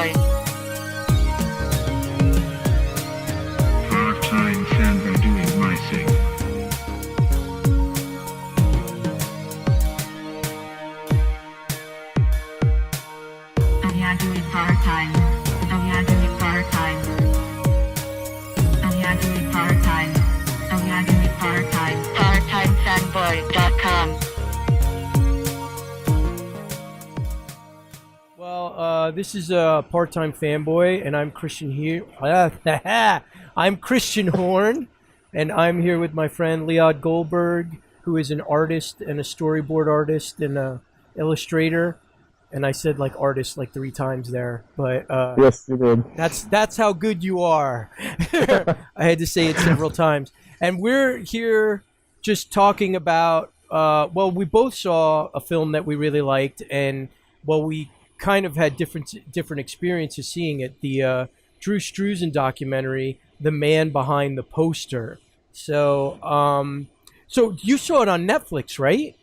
Fanboy. Part-Time Fanboy doing my thing. Oh yeah, doing part-time. Oh yeah, doing part-time. Oh yeah, doing part-time. Oh yeah, doing part-time. Part-timefanboy.com. Well, this is Part-Time Fanboy, and I'm Kristian here. I'm Kristian Horn, and I'm here with my friend Leeahd Goldberg, who is an artist and a storyboard artist and a illustrator. And I said like artist like 3 times there, but Yes, you did. that's how good you are. I had to say it several times. And we're here just talking about, well, we both saw a film that we really liked, and well, we kind of had different experiences seeing it. The Drew Struzan documentary, The Man Behind the Poster. So, so you saw it on Netflix, right?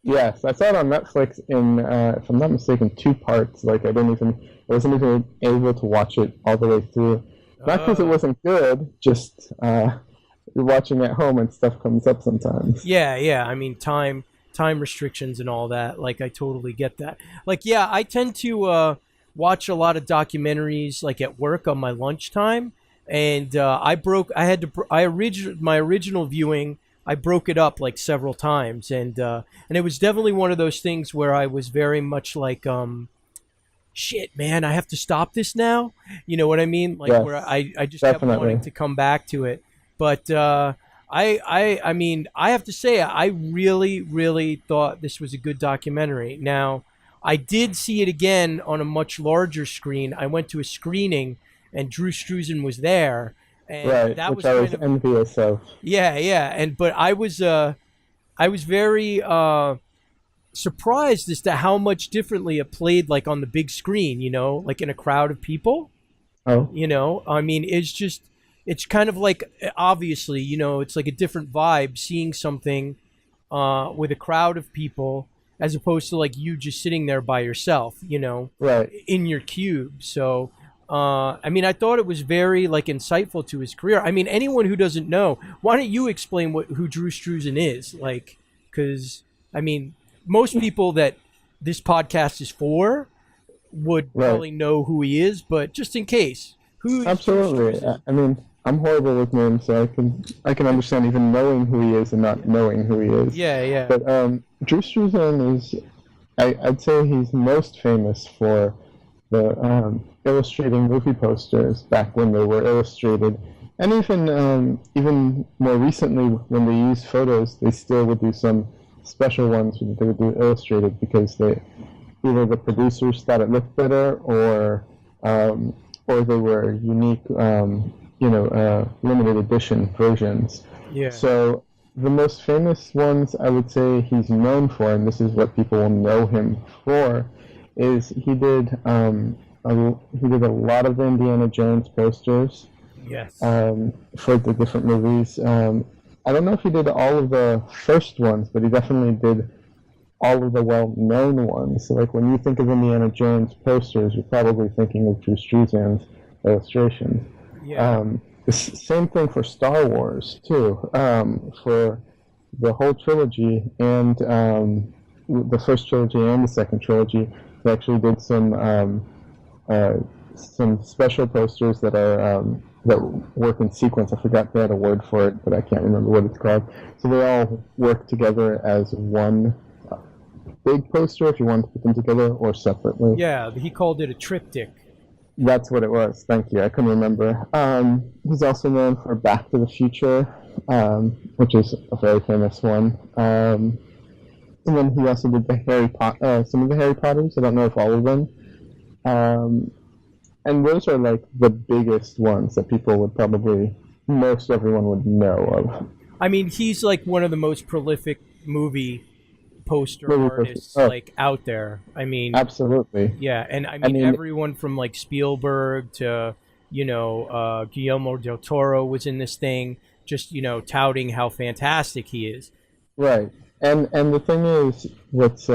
Yes, I saw it on Netflix in, if I'm not mistaken, 2 parts. Like I wasn't even able to watch it all the way through. Not because it wasn't good, just you're watching at home and stuff comes up sometimes. Yeah. I mean, time restrictions and all that. Like, I totally get that. Like, yeah, I tend to watch a lot of documentaries like at work on my lunchtime, and my original viewing. I broke it up like several times, and it was definitely one of those things where I was very much like, shit, man, I have to stop this now. You know what I mean? Like, yes, where I just definitely. kept wanting to come back to it. But I mean, I have to say, I really, really thought this was a good documentary. Now, I did see it again on a much larger screen. I went to a screening, and Drew Struzan was there. And Right, that which I was envious of. Yeah. But I was very surprised as to how much differently it played, like on the big screen. You know, like in a crowd of people. Oh. You know, I mean, it's kind of like, obviously, you know, it's like a different vibe seeing something with a crowd of people as opposed to like you just sitting there by yourself. You know, right, in your cube. So. I mean, I thought it was very like insightful to his career. I mean, anyone who doesn't know, why don't you explain who Drew Struzan is? Like, because I mean, most people that this podcast is for would probably know who he is, but just in case, who? Absolutely. I mean, I'm horrible with names, so I can understand even knowing who he is and not knowing who he is. Yeah. But Drew Struzan is, I'd say he's most famous for the illustrating movie posters back when they were illustrated, and even more recently when they used photos, they still would do some special ones that they would do illustrated because either the producers thought it looked better or they were unique, limited edition versions. Yeah. So the most famous ones I would say he's known for, and this is what people will know him for, is he did a lot of the Indiana Jones posters. Yes. For the different movies. I don't know if he did all of the first ones, but he definitely did all of the well-known ones. So, like, when you think of Indiana Jones posters, you're probably thinking of Drew Struzan's illustrations. Yeah. The same thing for Star Wars, too. For the whole trilogy and the first trilogy and the second trilogy, they actually did some special posters that work in sequence. I forgot they had a word for it, but I can't remember what it's called. So they all work together as one big poster if you want to put them together, or separately. Yeah, he called it a triptych. That's what it was. Thank you. I couldn't remember. He's also known for Back to the Future, which is a very famous one. And then he also did some of the Harry Potters. I don't know if all of them. And those are like the biggest ones that people would probably, most everyone would know of. I mean, he's like one of the most prolific movie poster artists like out there. I mean, absolutely. Yeah, and I mean everyone from like Spielberg to Guillermo del Toro was in this thing, just touting how fantastic he is. Right. And the thing is, what's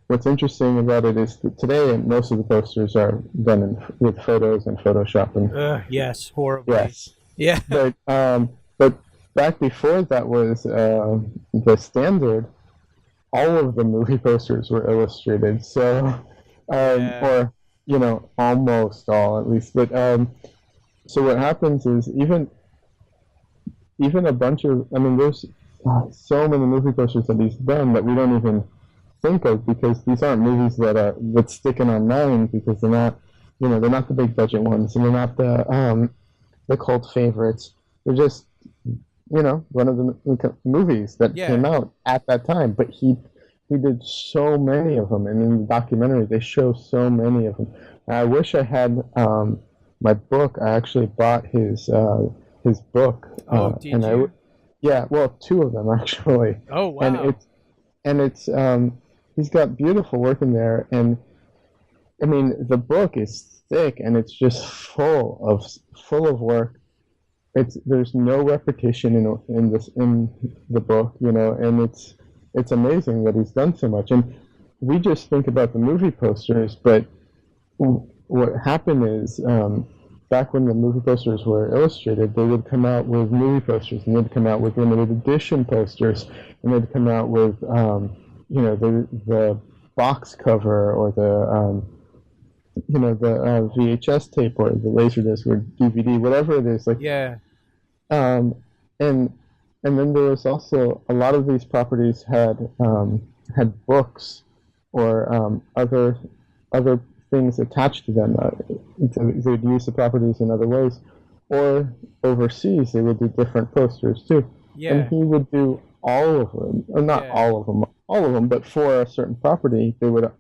what's interesting about it is that today most of the posters are done with photos and Photoshop and Yes, horribly. yes, Yeah. but back before that was the standard. All of the movie posters were illustrated, so Yeah. or almost all at least. But so what happens is even a bunch of there's so many movie posters that he's done that we don't even think of because these aren't movies that stick in our mind because they're not the big budget ones and they're not the cult favorites. They're just one of the movies that came out at that time. But he did so many of them, and in the documentary they show so many of them. I wish I had my book. I actually bought his book. Did you? Yeah, well, two of them actually. Oh, wow. And it's he's got beautiful work in there, and I mean the book is thick and it's just full of work. There's no repetition in the book, and it's amazing that he's done so much. And we just think about the movie posters, but what happened is back when the movie posters were illustrated, they would come out with movie posters, and they'd come out with limited edition posters, and they'd come out with the box cover or the VHS tape or the Laserdisc or DVD, whatever it is. And then there was also a lot of these properties had books or other things attached to them. They would use the properties in other ways, or overseas they would do different posters too. Yeah. And he would do all of them, or not all of them, but for a certain property, he would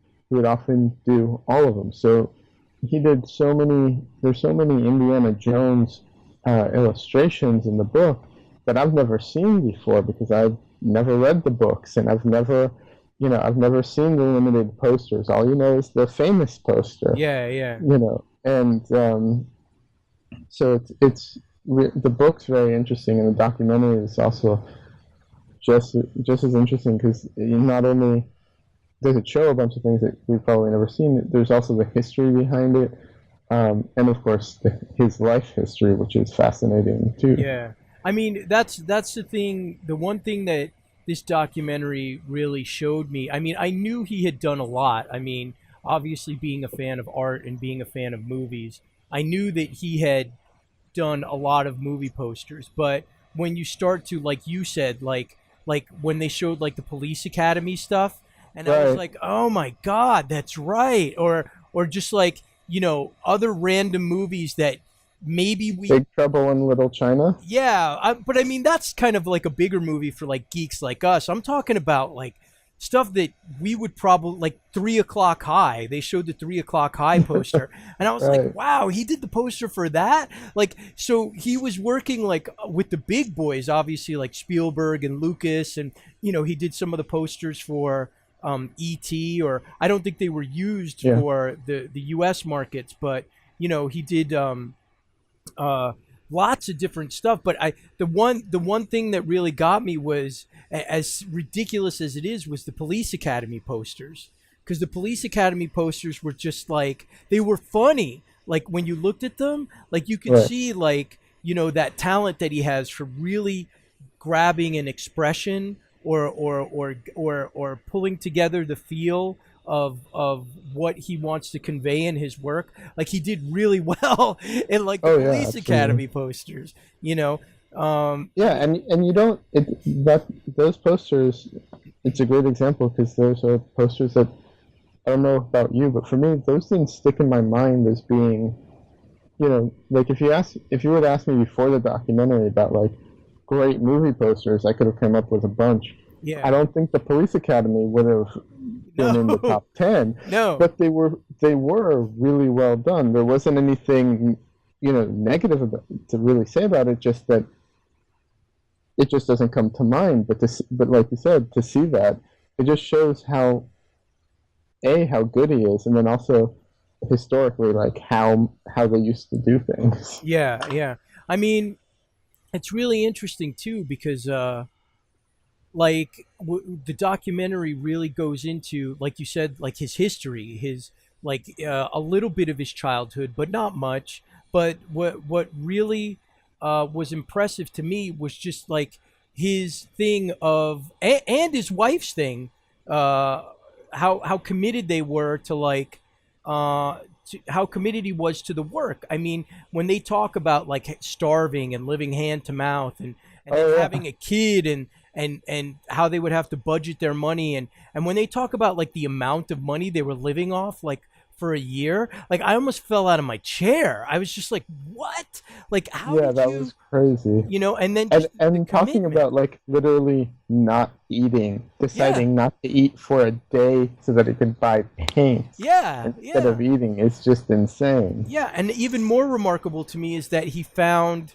often do all of them. So he did so many. There's so many Indiana Jones illustrations in the book that I've never seen before because I've never read the books and I've never seen the limited posters. All is the famous poster. Yeah. And so the book's very interesting, and the documentary is also just as interesting because not only does it show a bunch of things that we've probably never seen, there's also the history behind it. And of course, his life history, which is fascinating too. Yeah, I mean that's the thing. The one thing that this documentary really showed me. I mean, I knew he had done a lot. I mean, obviously being a fan of art and being a fan of movies, I knew that he had done a lot of movie posters. But when you start to, like you said, like when they showed like the Police Academy stuff, and I was like, oh my God, that's right. Or just like, other random movies that maybe Big Trouble in Little China. Yeah, but I mean that's kind of like a bigger movie for like geeks like us. I'm talking about like stuff that we would probably like 3 O'Clock High. They showed the 3 O'Clock High poster, and I was like, wow, he did the poster for that. Like, so he was working like with the big boys, obviously like Spielberg and Lucas, and he did some of the posters for E.T. or I don't think they were used for the U.S. markets, but he did lots of different stuff. But the one thing that really got me was, as ridiculous as it is, was the Police Academy posters, because the Police Academy posters were just like, they were funny. Like when you looked at them, like you could see like that talent that he has for really grabbing an expression or pulling together the feel of what he wants to convey in his work. Like he did really well in like the Police Academy posters, and you don't those posters, it's a great example because those are posters that, I don't know about you, but for me those things stick in my mind as being, like if you would ask me before the documentary about like great movie posters, I could have come up with a bunch. I don't think the Police Academy would have been in the top 10. No, but they were really well done. There wasn't anything negative to really say about it. Just that it just doesn't come to mind. But like you said, to see that, it just shows how good he is, and then also historically like how they used to do things. Yeah. I mean, it's really interesting too because like the documentary really goes into, like you said, like his history, his like a little bit of his childhood, but not much. But what really was impressive to me was just like his thing of and his wife's thing, how committed they were to like how committed he was to the work. I mean, when they talk about like starving and living hand to mouth and then having a kid and how they would have to budget their money and when they talk about like the amount of money they were living off like for a year, like I almost fell out of my chair. I was just like, what? Like how Yeah, did that you, was crazy. you know, and then just And the talking commitment. about like literally not eating, deciding not to eat for a day so that he could buy paint Yeah, instead yeah. of eating is just insane. Yeah, and even more remarkable to me is that he found,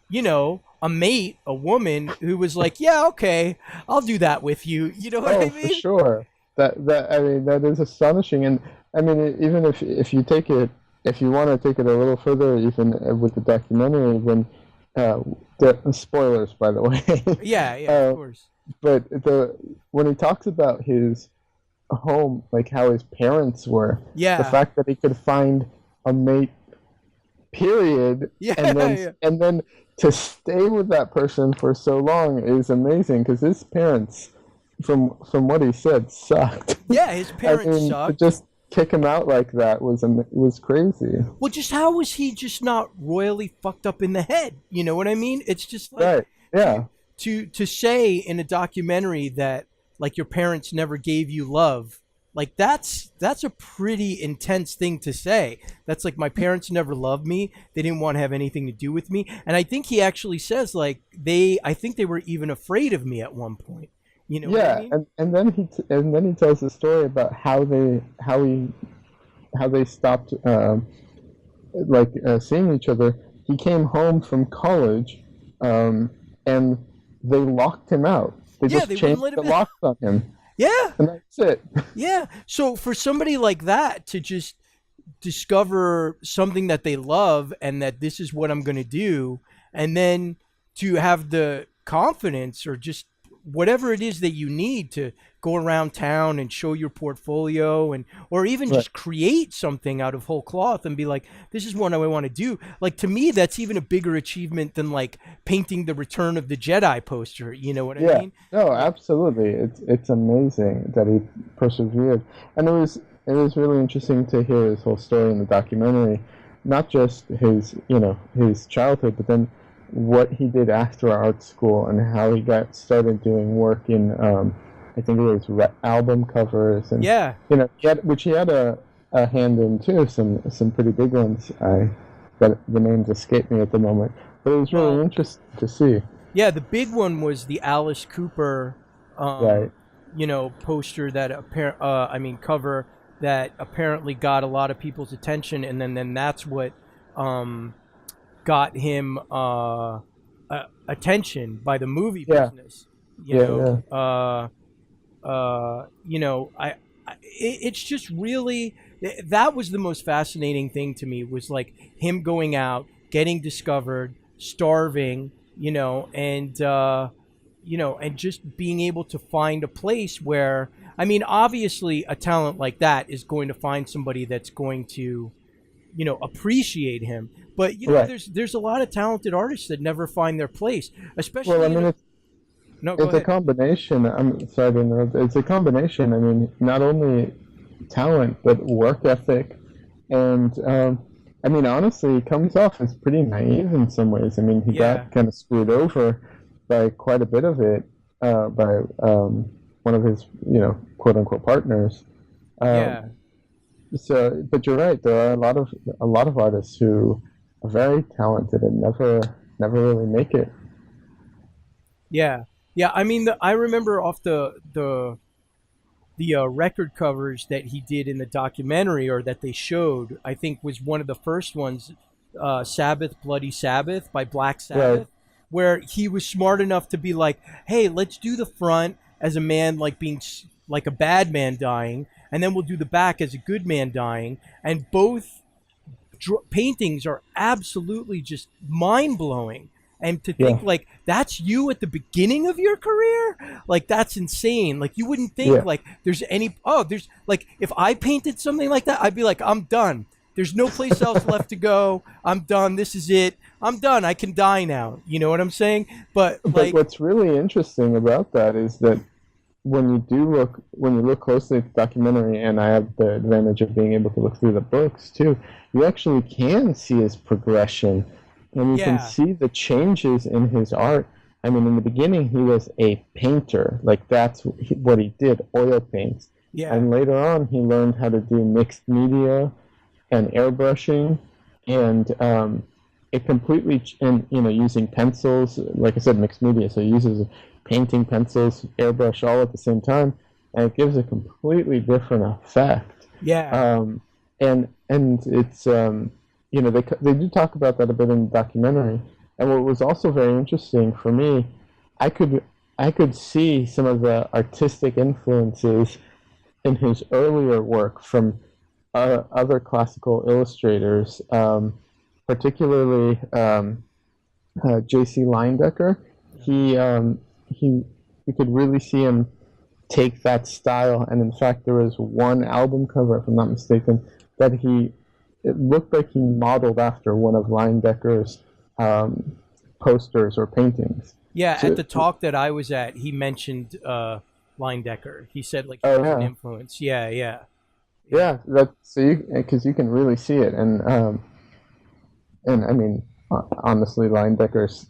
you know, a mate, a woman who was like, "Yeah, okay, I'll do that with you." You know what I Oh, for mean? sure. That I mean that is astonishing, and I mean even if you take it, if you want to take it a little further, even with the documentary, when uh, the spoilers by the way, Yeah, yeah, of uh, course. but the when he talks about his home, like how his parents were, the Yeah, fact that he could find a mate, period, yeah, yeah, and then to stay with that person for so long is amazing because his parents, from what he said, sucked. yeah. His I parents mean, to sucked. just kick him out like that was crazy. Well, just how was he just not royally fucked up in the head? You know what I mean? It's just like Right? Yeah. to say in a documentary that like your parents never gave you love, like that's a pretty intense thing to say. That's like my parents never loved me, they didn't want to have anything to do with me. And I think he actually says like I think they were even afraid of me at one point, you know what I Yeah, mean? and then and then he tells the story about how they stopped seeing each other. He came home from college, and they locked him out. They Yeah, just they wouldn't changed let the him in. locks on him, Yeah, and that's it. yeah. So for somebody like that to just discover something that they love and that this is what I'm going to do, and then to have the confidence or just whatever it is that you need to go around town and show your portfolio and or even Right. just create something out of whole cloth and be like, this is what I want to do. Like to me that's even a bigger achievement than like painting the Return of the Jedi poster, you know what I Yeah. mean? No, Like absolutely. It's amazing that he persevered, and it was really interesting to hear his whole story in the documentary, not just his his childhood, but then what he did after art school and how he got started doing work in I think it was album covers and yeah. which he had a hand in too, some pretty big ones. But the names escape me at the moment, but it was really Well, interesting to see. yeah, the big one was the Alice Cooper, Right. poster that I mean, cover that apparently got a lot of people's attention, and then that's what um, got him attention by the movie Yeah. business. Yeah. Yeah. It's just really that was the most fascinating thing to me was like him going out, getting discovered, starving, and just being able to find a place where I mean, obviously, a talent like that is going to find somebody that's going to, appreciate him. But Right. there's a lot of talented artists that never find their place, Well, I especially in mean, a, no. Go it's a ahead. combination. I'm sorry to interrupt. It's a combination. I mean, not only talent but work ethic, and I mean, honestly, he comes off as pretty naive in some ways. I mean, he Yeah, got kind of screwed over by quite a bit of it by one of his, quote unquote partners. Um, yeah. so, but you're right. There are a lot of artists who are very talented and never really make it. Yeah, yeah. I mean, I remember off the record covers that he did in the documentary or that they showed. I think was one of the first ones, "Sabbath, Bloody Sabbath" by Black Right. Sabbath, where he was smart enough to be like, "Hey, let's do the front as a man like being like a bad man dying, and then we'll do the back as a good man dying," and both paintings are absolutely just mind blowing. And to think like that's you at the beginning of your career, like that's insane. Like you wouldn't think like there's there's like if I painted something like that, I'd be like, I'm done. There's no place else left to go. I'm done. This is it. I'm done. I can die now. You know what I'm saying? But like, what's really interesting about that is that when you look closely at the documentary, and I have the advantage of being able to look through the books too, you actually can see his progression, and you can see the changes in his art. I mean, in the beginning, he was a painter. Like, that's what he did, oil paints. Yeah. And later on, he learned how to do mixed media and airbrushing, and it completely, and using pencils. Like I said, mixed media, so he uses painting, pencils, airbrush all at the same time, and it gives a completely different effect. Yeah. And it's they do talk about that a bit in the documentary. And what was also very interesting for me, I could see some of the artistic influences in his earlier work from other classical illustrators, particularly J.C. Leyendecker. You could really see him take that style, and in fact, there was one album cover, if I'm not mistaken, that it looked like he modeled after one of Leyendecker's posters or paintings. Yeah, at the talk that I was at, he mentioned Leyendecker. He said like he was an influence. Yeah. That's because you can really see it, and I mean, honestly, Leyendecker's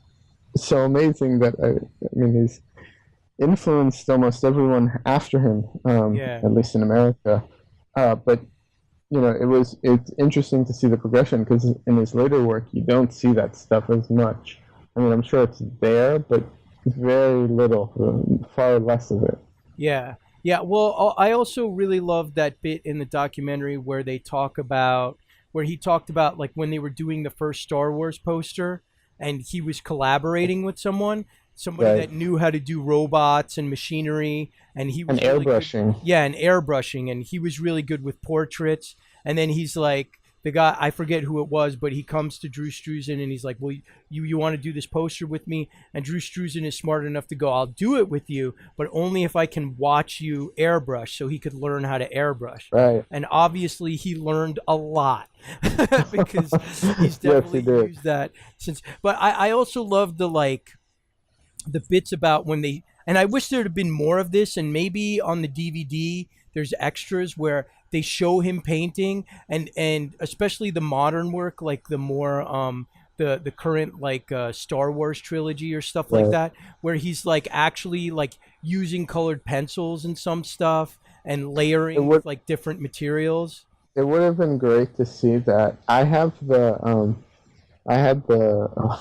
so amazing that I mean he's influenced almost everyone after him, at least in America. But it's interesting to see the progression, because in his later work you don't see that stuff as much. I mean, I'm sure it's there, but very little, far less of it. Yeah. Well, I also really loved that bit in the documentary where he talked about like when they were doing the first Star Wars poster, and he was collaborating with somebody that knew how to do robots and machinery, and he was really airbrushing. And airbrushing, and he was really good with portraits. And then he's like, the guy, I forget who it was, but he comes to Drew Struzan and he's like, well, you want to do this poster with me? And Drew Struzan is smart enough to go, I'll do it with you, but only if I can watch you airbrush, so he could learn how to airbrush. Right. And obviously he learned a lot because he's definitely used that since. But I also love the bits about when they, and I wish there'd have been more of this, and maybe on the DVD there's extras where they show him painting, and especially the modern work, like the more the current like Star Wars trilogy or stuff like that, where he's like actually like using colored pencils and some stuff and layering with like different materials. It would have been great to see that. I had the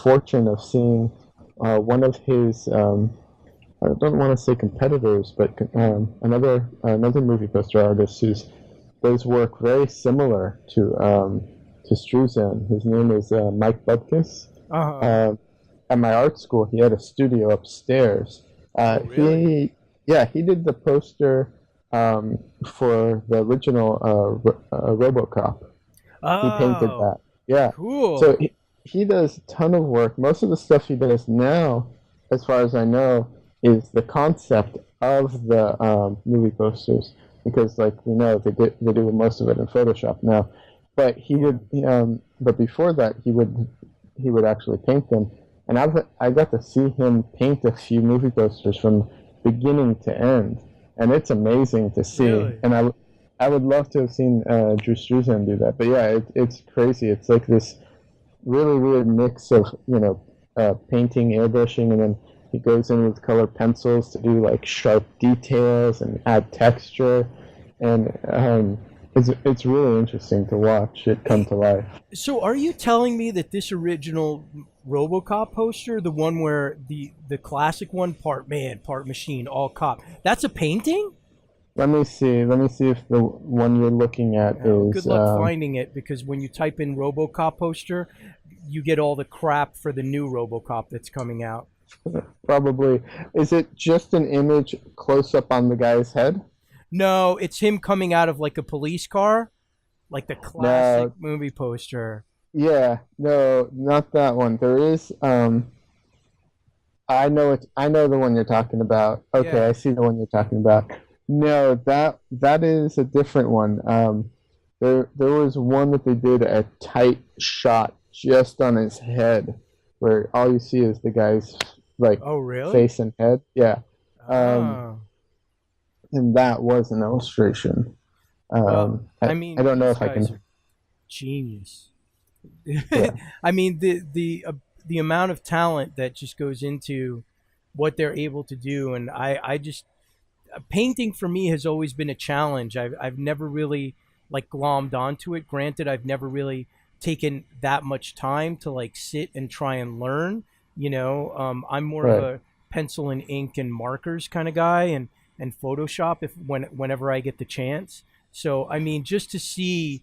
fortune of seeing one of his I don't want to say competitors, but another movie poster artist who does work very similar to Struzan. His name is Mike Bubkus. At my art school, he had a studio upstairs. Really? He did the poster for the original RoboCop. He painted that. Yeah. Cool. So he does a ton of work. Most of the stuff he does now, as far as I know, is the concept of the movie posters, because, like we know, they do most of it in Photoshop now. But he did. But before that, he would actually paint them, and I got to see him paint a few movie posters from beginning to end, and it's amazing to see. Really? And I would love to have seen Drew Struzan do that. But yeah, it's crazy. It's like this really weird mix of painting, airbrushing, and then he goes in with colored pencils to do like sharp details and add texture, and it's really interesting to watch it come to life. So are you telling me that this original RoboCop poster, the one where the classic one, part man, part machine, all cop, that's a painting? Let me see if the one you're looking at is... Good luck finding it, because when you type in RoboCop poster, you get all the crap for the new RoboCop that's coming out. Probably. Is it just an image close up on the guy's head? No, it's him coming out of like a police car, like the classic movie poster. Yeah, no, not that one. There is I know it. I know the one you're talking about. Okay, Yeah. I see the one you're talking about. No, that is a different one. There was one that they did a tight shot just on his head, where all you see is the guy's like Oh, really? face and head. Yeah, um, Ah. and that was an illustration. Well, I I mean, don't know these if I guys can. are genius. Yeah, I mean, the amount of talent that just goes into what they're able to do, and I just painting for me has always been a challenge. I've never really like glommed onto it. Granted, I've never really taken that much time to like sit and try and learn. I'm more of right. a pencil and ink and markers kind of guy, and Photoshop whenever I get the chance. So I mean, just to see,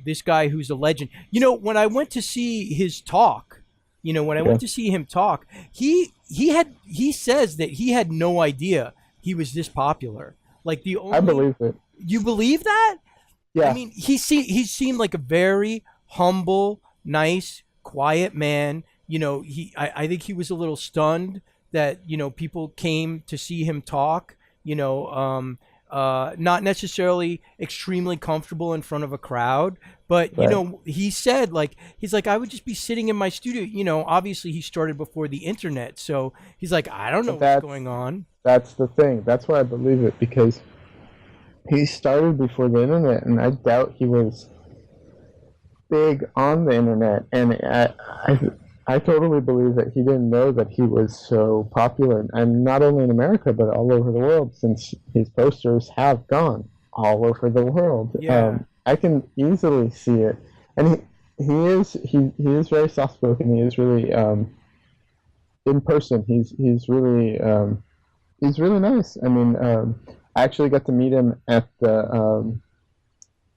this guy who's a legend. When I went to see his talk, when I Yeah, went to see him talk, he says that he had no idea he was this popular. Like the I only believe it. you believe that? I Yeah, mean, he seemed like a very humble, nice, quiet man. I think he was a little stunned that people came to see him talk. Not necessarily extremely comfortable in front of a crowd, but right. he said like he's like I would just be sitting in my studio. Obviously he started before the internet, so he's like I don't know But what's going on. that's the thing. That's why I believe it because he started before the internet, and I doubt he was big on the internet. And I totally believe that he didn't know that he was so popular, and not only in America but all over the world, since his posters have gone all over the world. Yeah. I can easily see it, and he is very soft spoken. He is really in person. He's really nice. I mean, I actually got to meet him at the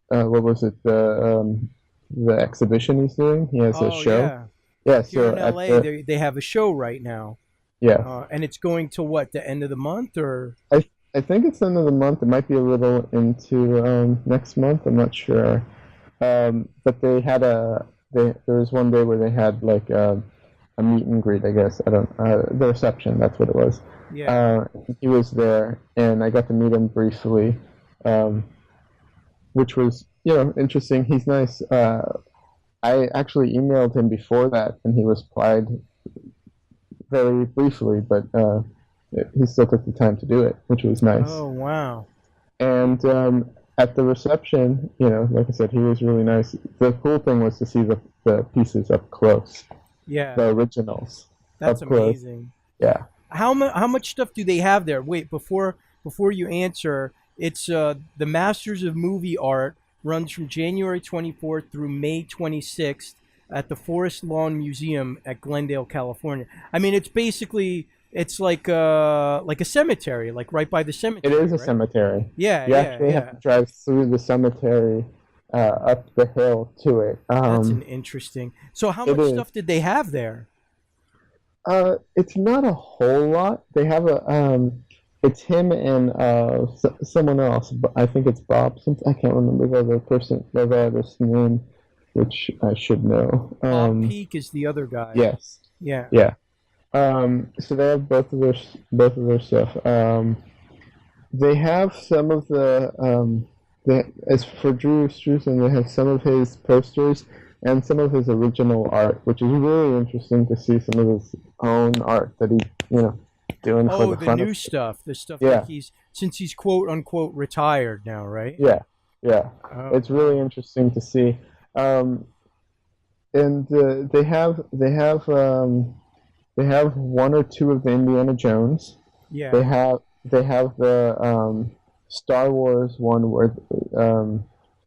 what was it the exhibition he's doing. He has a Oh show. yeah. Yeah, Here so in at LA, the they have a show right now, yeah, and it's going to what, the end of the month or? I think it's the end of the month. It might be a little into next month. I'm not sure. But there was one day where they had like a meet and greet. I guess I don't the reception. That's what it was. Yeah. He was there, and I got to meet him briefly, um, which was interesting. He's nice. I actually emailed him before that, and he replied very briefly, but he still took the time to do it, which was nice. Oh wow. And at the reception, like I said, he was really nice. The cool thing was to see the pieces up close, Yeah. the originals That's up close. amazing. Yeah. How much stuff do they have there? Wait, before you answer, it's the Masters of Movie Art runs from January 24th through May 26th at the Forest Lawn Museum at Glendale, California. I mean, it's like a cemetery, like right by the It cemetery, is a right? cemetery. Yeah, You yeah, actually have yeah. to drive through the cemetery up the hill to it. That's an interesting. So how It much is. stuff did they have there? It's not a whole lot. They have it's him and someone else. But I think it's Bob. I can't remember the other artist's name, which I should know. Bob Peak is the other guy. Yes, Yeah. yeah. So they have both of their stuff. They have some of as for Drew Struzan, they have some of his posters and some of his original art, which is really interesting to see some of his own art that doing for Oh, the the fun new of. stuff, the stuff Yeah, like since he's quote unquote retired now, right? yeah, yeah. Oh, It's really wow. interesting to see. And they have one or two of the Indiana Jones. Yeah. They have the Star Wars one where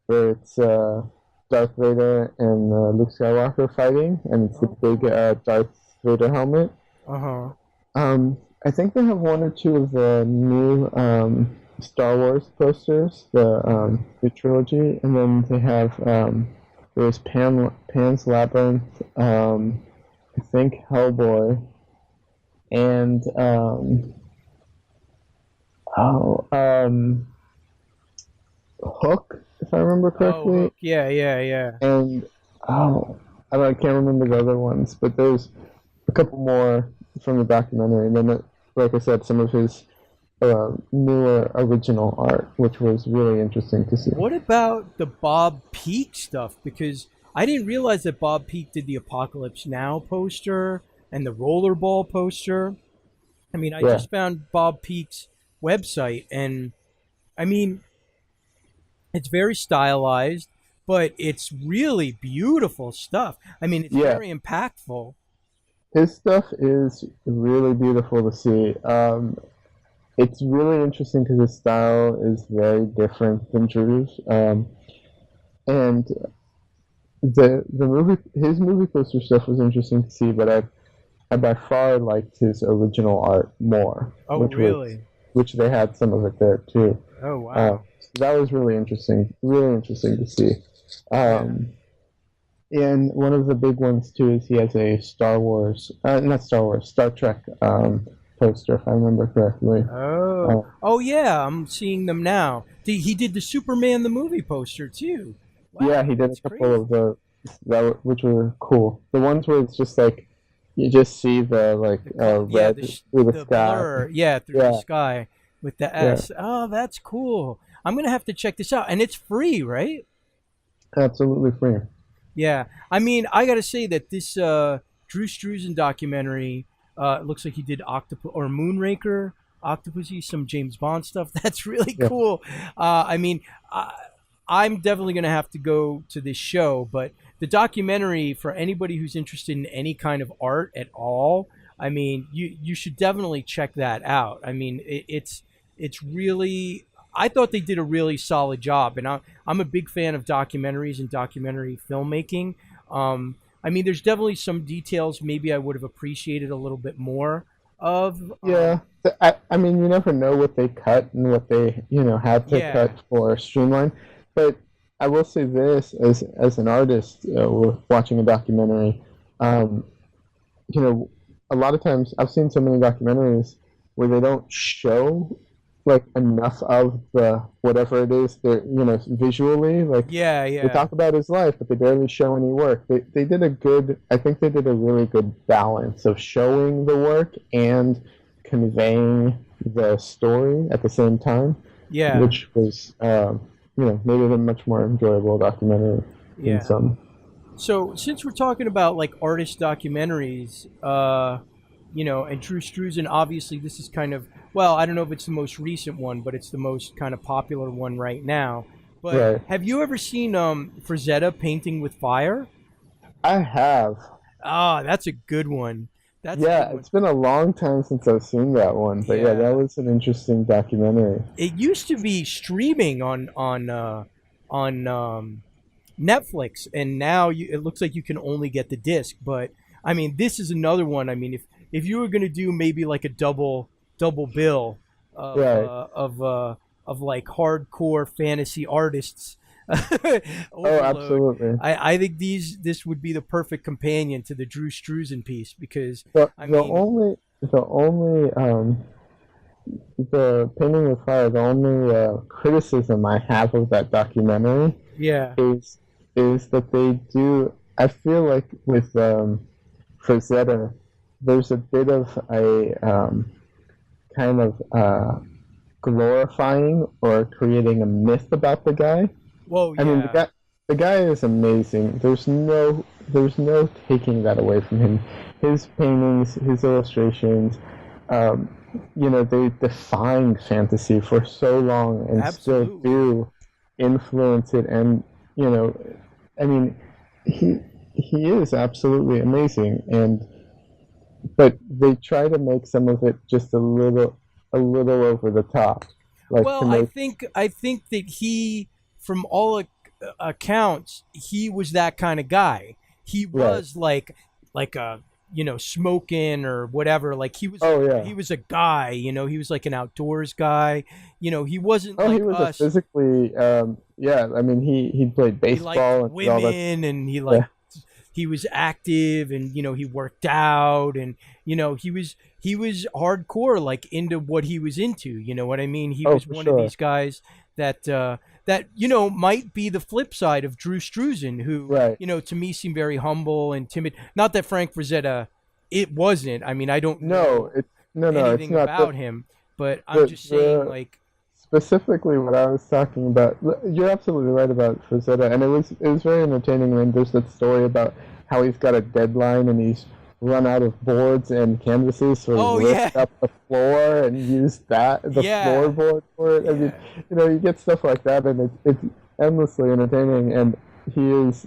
it's Darth Vader and Luke Skywalker fighting, and it's the Oh, big cool. Darth Vader helmet. Uh huh. I think they have one or two of the new Star Wars posters, the trilogy, and then they have there's Pan's Labyrinth, I think Hellboy, and oh Hook, if I remember Oh, correctly, Hook. Yeah, yeah, yeah. and I can't remember the other ones, but there's a couple more from the documentary, and then, like I said, some of his newer original art, which was really interesting to see. What about the Bob Peak stuff? Because I didn't realize that Bob Peak did the Apocalypse Now poster and the Rollerball poster. I mean, I Yeah. just found Bob Peak's website, and I mean, it's very stylized, but it's really beautiful stuff. I mean, it's Yeah. very impactful. His stuff is really beautiful to see. It's really interesting because his style is very different than Drew's. And the movie, his movie poster stuff was interesting to see, but I by far liked his original art more. Oh, which really? which they had some of it there too. Oh, wow. So that was really interesting to see. And one of the big ones too is he has a Star Trek poster, if I remember correctly. Oh yeah, I'm seeing them now. He did the Superman the movie poster too. Wow, Yeah, he did a that's couple crazy. of which were cool. The ones where it's just like you just see the Yeah, red through the the sky. blur, yeah, through the Yeah, sky with the yeah, S. Oh, that's cool. I'm gonna have to check this out, and it's free, right? absolutely free. Yeah, I mean, I gotta say that this Drew Struzan documentary looks like he did Octopus or Moonraker, Octopussy, some James Bond stuff. That's really Yeah, cool. I mean, I'm definitely gonna have to go to this show, but the documentary for anybody who's interested in any kind of art at all, I mean, you should definitely check that out. I mean, it's really. I thought they did a really solid job, and I'm a big fan of documentaries and documentary filmmaking. I mean, there's definitely some details maybe I would have appreciated a little bit more of. yeah. I mean, you never know what they cut and what they had to Yeah, cut for streamline. But I will say this, as an artist, watching a documentary, um, you know, a lot of times I've seen so many documentaries where they don't show like enough of the whatever it is they're visually, like yeah, they yeah, talk about his life but they barely show any work. They did a good, I think they did a really good balance of showing the work and conveying the story at the same time, yeah, which was made it a much more enjoyable documentary than yeah. some. So since we're talking about like artist documentaries, and Drew Struzan, obviously this is kind of, well, I don't know if it's the most recent one, but it's the most kind of popular one right now. But Right. have you ever seen Frazetta painting with fire? I have. Ah, that's a good one. That's a good Yeah, one. it's been a long time since I've seen that one, but yeah, that Yeah, was an interesting documentary. it used to be streaming on Netflix, and now it looks like you can only get the disc. But I mean, this is another one. I mean, if you were gonna do maybe like a double bill of Right. of like hardcore fantasy artists Oh, overload, absolutely. I think this would be the perfect companion to the Drew Struzan piece because The I the mean, only the painting with fire, the only criticism I have of that documentary yeah, is that they do. I feel like with Frazetta, there's a bit of a kind of glorifying or creating a myth about the guy. whoa, I mean, yeah, the guy is amazing. There's no taking that away from him. His paintings, his illustrations, um, they defined fantasy for so long and still absolutely, do influence it. And you know, I mean, he he is absolutely amazing. And but they try to make some of it just a little over the top, like to Well, make. I think that he, from all accounts, he was that kind of guy. He Right. was like a smoking or whatever. Like Oh yeah. he was a guy. He was like an outdoors guy. He wasn't Oh, he like was a us. physically, yeah. I mean, he played He liked baseball and did all that. women, and Yeah. he was active, and he worked out, and he was hardcore, like into what he was into. You know what I mean? He Oh, was for one of sure. these guys that might be the flip side of Drew Struzan, who Right. to me seemed very humble and timid. Not that Frank Frazetta it wasn't. I mean, I don't No, know no, it's anything not. about him, but I'm just saying, like, Specifically, what I was talking about, you're absolutely right about Frazetta, and it was very entertaining when there's that story about how he's got a deadline and he's run out of boards and canvases, so oh he yeah, ripped up the floor and used the yeah, floorboard for it. I mean, yeah, you get stuff like that, and it's endlessly entertaining, and he is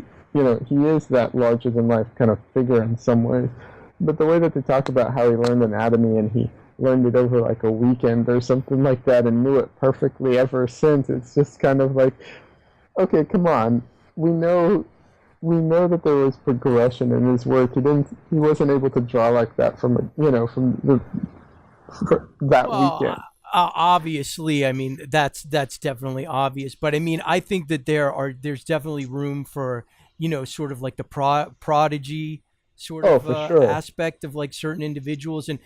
that larger than life kind of figure in some ways. But the way that they talk about how he learned anatomy and he learned it over like a weekend or something like that and knew it perfectly ever since. It's just kind of like, okay, come on. We know that there was progression in his work. He wasn't able to draw like that that well, weekend. obviously, I mean that's definitely obvious. But I mean, I think that there's definitely room for sort of like the prodigy sort Oh, of for sure. aspect of like certain individuals, and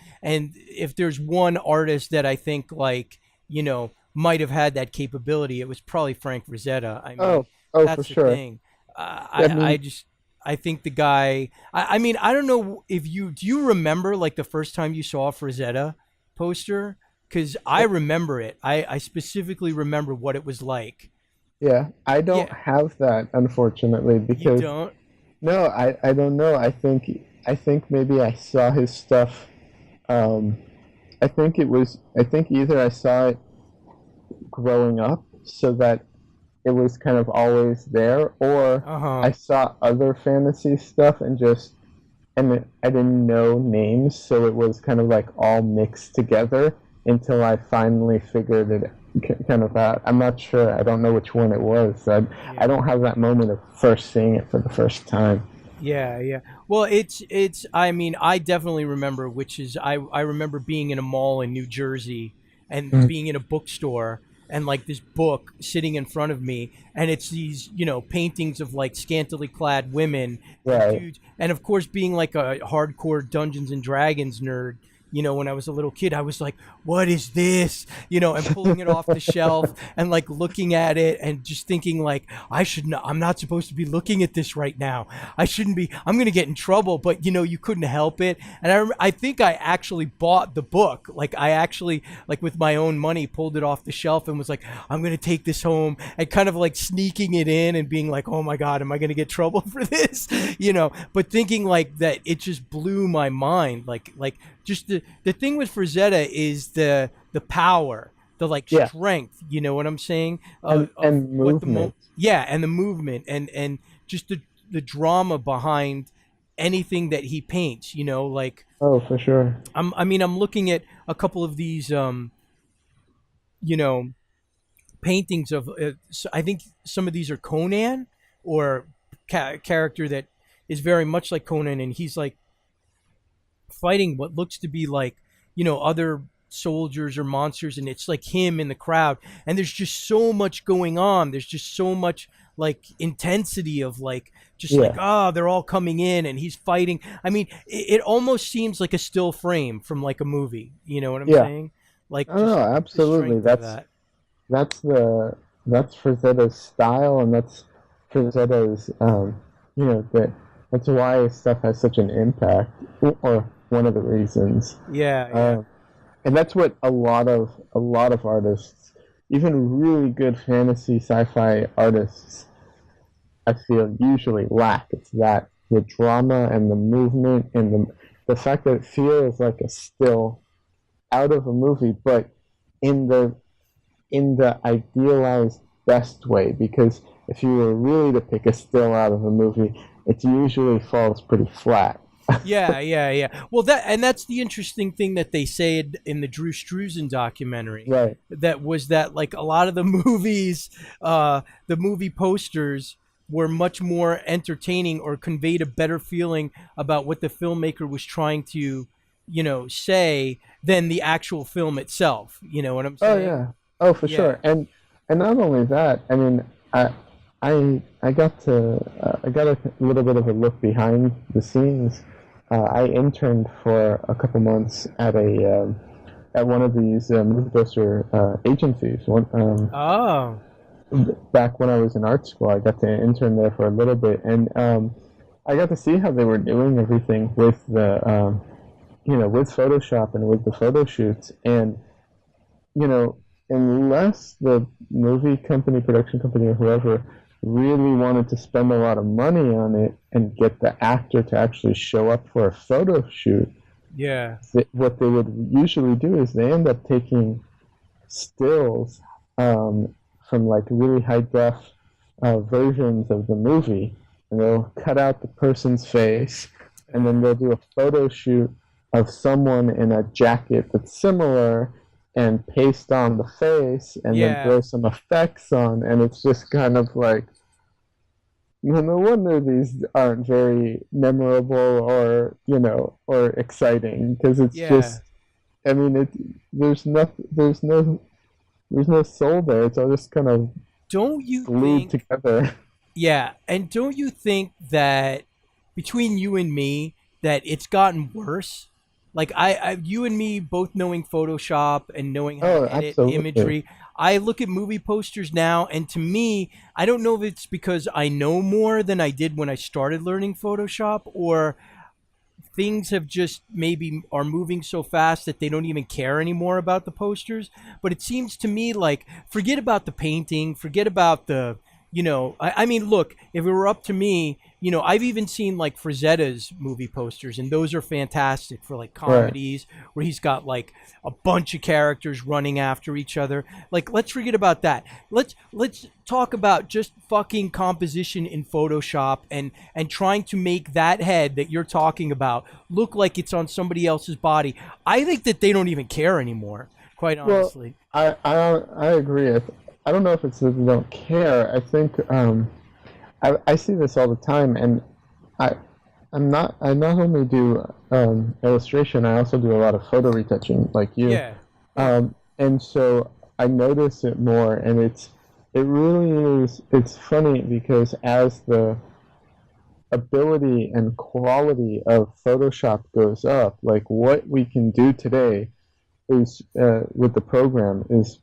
if there's one artist that I think like might have had that capability, it was probably Frank Frazetta. I Oh, mean, oh, for that's the sure. thing. I I mean, just I think the guy. I mean, I don't know if do you remember like the first time you saw a Frazetta poster? Because I remember it. I specifically remember what it was like. yeah, I don't Yeah, have that, unfortunately, you because don't. no, I don't know. I think maybe I saw his stuff. Um, I think either I saw it growing up so that it was kind of always there, or Uh huh. I saw other fantasy stuff I didn't know names, so it was kind of like all mixed together until I finally figured it kind of out. I'm not sure. I don't know which one it was. I Yeah. don't have that moment of first seeing it for the first time. Yeah, yeah. Well, it's. I mean, I definitely remember, which is I remember being in a mall in New Jersey and Mm. being in a bookstore and like this book sitting in front of me, and it's these paintings of like scantily clad women and Right. dudes, and of course being like a hardcore Dungeons and Dragons nerd. When I was a little kid, I was like, "What is this?" And pulling it off the shelf and like looking at it and just thinking like, "I should not. I'm not supposed to be looking at this right now. I shouldn't be. I'm going to get in trouble." But you couldn't help it. And I think I actually bought the book. Like I actually like with my own money pulled it off the shelf and was like, "I'm going to take this home," and kind of like sneaking it in and being like, "Oh my God, am I going to get trouble for this?" But thinking like that, it just blew my mind. Like just the thing with Frazetta is the power, the like Yeah, strength. You know what I'm saying? Of and what movement. yeah, and the movement and just the drama behind anything that he paints. Like Oh, for sure. I mean, I'm looking at a couple of these you know paintings of. I think some of these are Conan or character that is very much like Conan, and he's like fighting what looks to be like other soldiers or monsters, and it's like him in the crowd, and there's just so much going on. There's just so much like intensity of like just like, Yeah. oh, they're all coming in and he's fighting. I mean, it almost seems like a still frame from like a movie. You know what I'm Yeah. saying? Like Oh, no, just the absolutely. strength of That's that. that's the that's Frazetta's style, and that's Frazetta's that's why his stuff has such an impact, or one of the reasons. Yeah, yeah. Um, and that's what a lot of artists, even really good fantasy sci-fi artists, I feel usually lack. It's that the drama and the movement and the fact that it feels like a still out of a movie, but in the idealized best way. Because if you were really to pick a still out of a movie, it usually falls pretty flat. Yeah, yeah, yeah. Well, that's the interesting thing that they said in the Drew Struzan documentary. Right. That was that like a lot of the movies, the movie posters were much more entertaining or conveyed a better feeling about what the filmmaker was trying to, say than the actual film itself. You know what I'm Oh saying? yeah. Oh, for Yeah. sure. And not only that, I mean, I got a little bit of a look behind the scenes. I interned for a couple months at one of these movie poster agencies. Oh. Back when I was in art school, I got to intern there for a little bit, and I got to see how they were doing everything with the with Photoshop and with the photo shoots, and unless the movie company, production company, or whoever really wanted to spend a lot of money on it and get the actor to actually show up for a photo shoot, Yeah. what they would usually do is they end up taking stills from like really high def versions of the movie, and they'll cut out the person's face, and then they'll do a photo shoot of someone in a jacket that's similar and paste on the face and then throw some effects on, and it's just kind of like, no wonder these aren't very memorable or exciting, because it's just, I mean, there's no soul there. It's all just kind of glued together. Yeah, and don't you think that between you and me that it's gotten worse? Like you and me both knowing Photoshop and knowing how to edit imagery. I look at movie posters now, and to me, I don't know if it's because I know more than I did when I started learning Photoshop, or things have just maybe are moving so fast that they don't even care anymore about the posters. But it seems to me like, forget about the painting, forget about the, I mean, look, if it were up to me, I've even seen like Frazetta's movie posters, and those are fantastic for like comedies where he's got like a bunch of characters running after each other. Like, let's forget about that. Let's talk about just fucking composition in Photoshop and trying to make that head that you're talking about look like it's on somebody else's body. I think that they don't even care anymore, quite honestly. Well, I agree. I don't know if it's that they don't care. I think I see this all the time, and I not only do illustration, I also do a lot of photo retouching, like you. Yeah. And so I notice it more, and it really is. It's funny because as the ability and quality of Photoshop goes up, like what we can do today is with the program is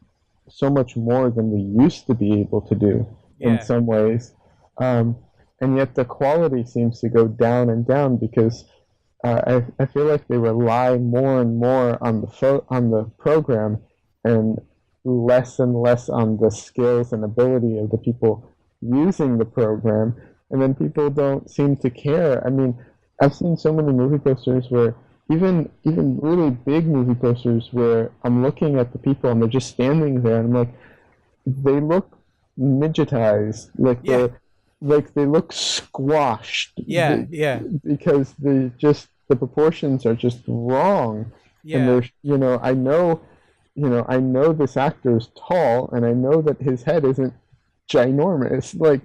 so much more than we used to be able to do in some ways. And yet the quality seems to go down and down because I feel like they rely more and more on the program and less on the skills and ability of the people using the program, and then people don't seem to care. I mean, I've seen so many movie posters where even really big movie posters where I'm looking at the people and they're just standing there, and I'm like, they look midgetized, like they look squashed. Because the proportions are just wrong. And there's, I know this actor is tall, and I know that his head isn't ginormous. Like,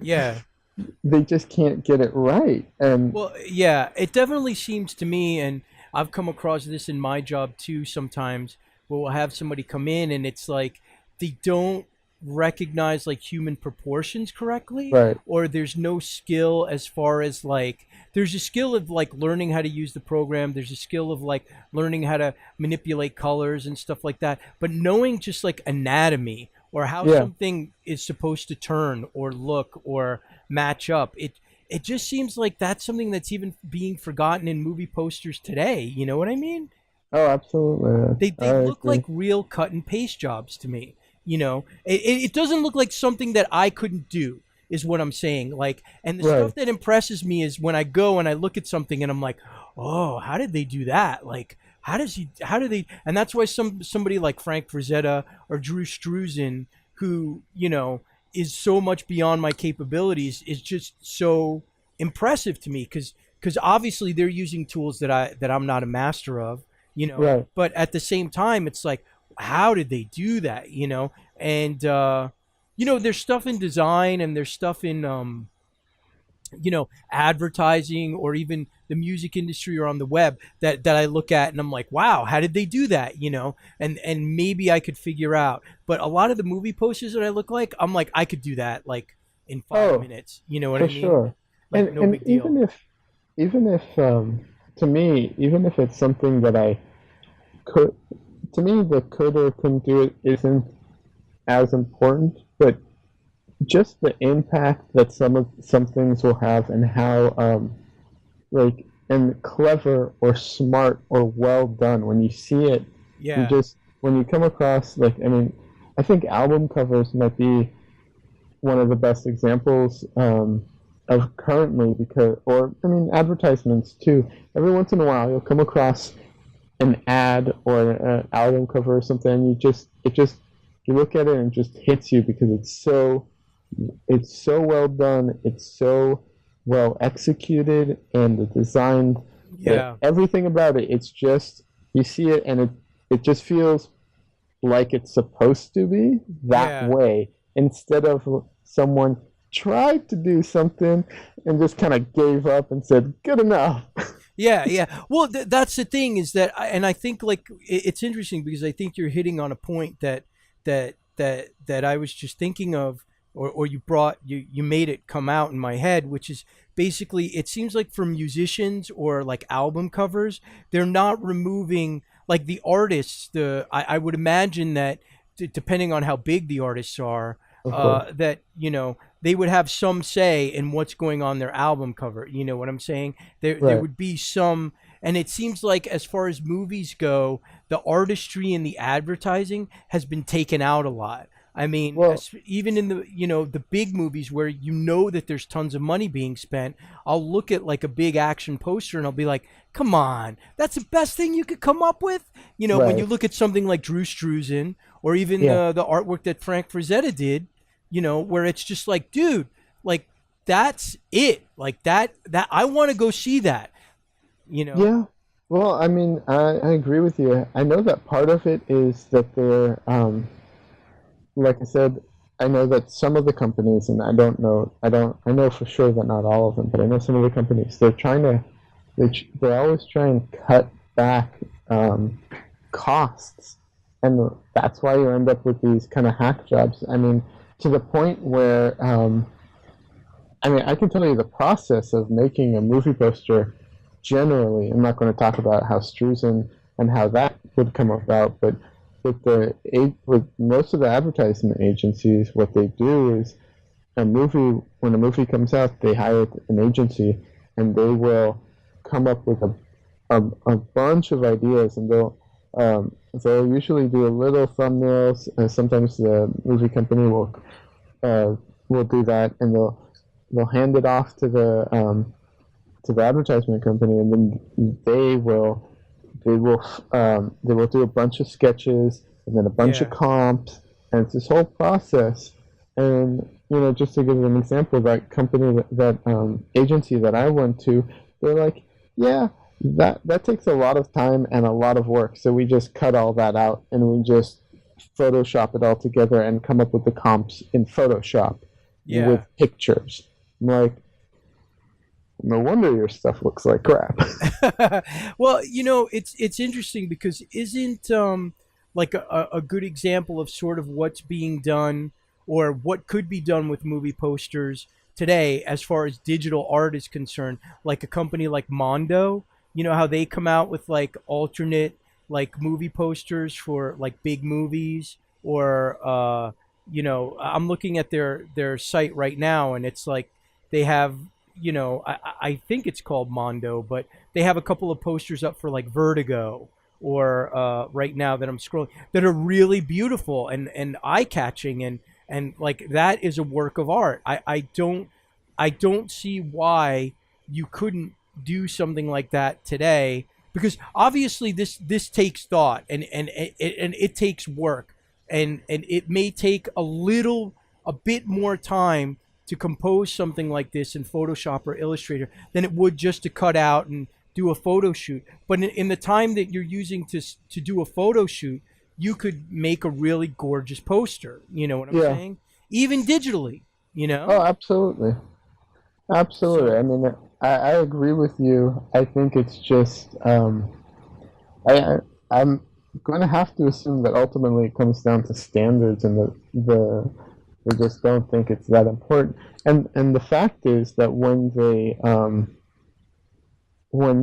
they just can't get it right. And it definitely seems to me, and I've come across this in my job too sometimes, where we'll have somebody come in and it's like they don't recognize like human proportions correctly, or there's no skill as far as like, there's a skill of like learning how to use the program, there's a skill of like learning how to manipulate colors and stuff like that, but knowing just like anatomy or how something is supposed to turn or look or match up, it just seems like that's something that's even being forgotten in movie posters today. You know what I mean? Oh, absolutely. They look like real cut and paste jobs to me. It doesn't look like something that I couldn't do, is what I'm saying. Like, and the stuff that impresses me is when I go and I look at something and I'm like, oh, how did they do that? Like, how do they? And that's why somebody like Frank Frazetta or Drew Struzan, who, is so much beyond my capabilities, is just so impressive to me because obviously they're using tools that I'm not a master of, but at the same time it's like, how did they do that? And there's stuff in design and there's stuff in advertising or even the music industry or on the web that I look at and I'm like, wow, how did they do that? And maybe I could figure out. But a lot of the movie posters that I look like, I'm like, I could do that like in 5 minutes. You know what I mean? Sure. Like, and no big deal. Even if to me, even if it's something that I could, to me, the could or couldn't do it isn't as important, but just the impact that some things will have and how like and clever or smart or well done. When you see it, you Yeah. just when you come across like I mean, I think album covers might be one of the best examples of currently because or I mean advertisements too. Every once in a while you'll come across an ad or an album cover or something, and you look at it and it just hits you because it's so well done, it's so well executed, and the design, Yeah. everything about it, it's just you see it and it just feels like it's supposed to be that Yeah. way instead of someone tried to do something and just kind of gave up and said good enough. Yeah, yeah. Well, that's the thing is that, and I think like it's interesting because I think you're hitting on a point that I was just thinking of, or you made it come out in my head, which is basically it seems like for musicians or like album covers, they're not removing like the artists. I would imagine that depending on how big the artists are, Of course. that they would have some say in what's going on their album cover. You know what I'm saying? There Right. would be some, and it seems like as far as movies go, the artistry and the advertising has been taken out a lot. I mean, Well, even in the the big movies where you know that there's tons of money being spent, I'll look at like a big action poster and I'll be like, "Come on, that's the best thing you could come up with." You know, when you right. look at something like Drew Struzan or even Yeah. the artwork that Frank Frazetta did, where it's just like, dude, like that's it, like that I want to go see that, you know. Yeah. Well, I mean, I agree with you. I know that part of it is that they're, like I said, I know that some of the companies, and I know for sure that not all of them, but I know some of the companies, they always try and cut back costs, and that's why you end up with these kind of hack jobs. I mean, to the point where, I mean, I can tell you the process of making a movie poster. Generally, I'm not going to talk about how Struzan and how that would come about, but with most of the advertisement agencies, what they do is when a movie comes out, they hire an agency and they will come up with a bunch of ideas, and they'll usually do a little thumbnails, and sometimes the movie company will do that, and they'll hand it off to the advertisement company, and then they will do a bunch of sketches and then a bunch of Yeah, comps, and it's this whole process. And just to give you an example, that company, that agency that I went to, they're like, yeah, that takes a lot of time and a lot of work, so we just cut all that out and we just Photoshop it all together and come up with the comps in Photoshop with yeah. pictures. I'm like, no wonder your stuff looks like crap. Well, it's interesting because isn't like a good example of sort of what's being done or what could be done with movie posters today as far as digital art is concerned, like a company like Mondo, how they come out with like alternate like movie posters for like big movies or I'm looking at their site right now and it's like they have I think it's called Mondo, but they have a couple of posters up for like Vertigo or right now that I'm scrolling that are really beautiful and eye catching and like that is a work of art. I don't see why you couldn't do something like that today because obviously this takes thought and it takes work and it may take a bit more time to compose something like this in Photoshop or Illustrator than it would just to cut out and do a photo shoot. But in the time that you're using to do a photo shoot, you could make a really gorgeous poster. You know what I'm Yeah. saying? Even digitally, Oh, absolutely. Absolutely. So I mean, I agree with you. I think it's just I'm going to have to assume that ultimately it comes down to standards, and they just don't think it's that important. And the fact is that when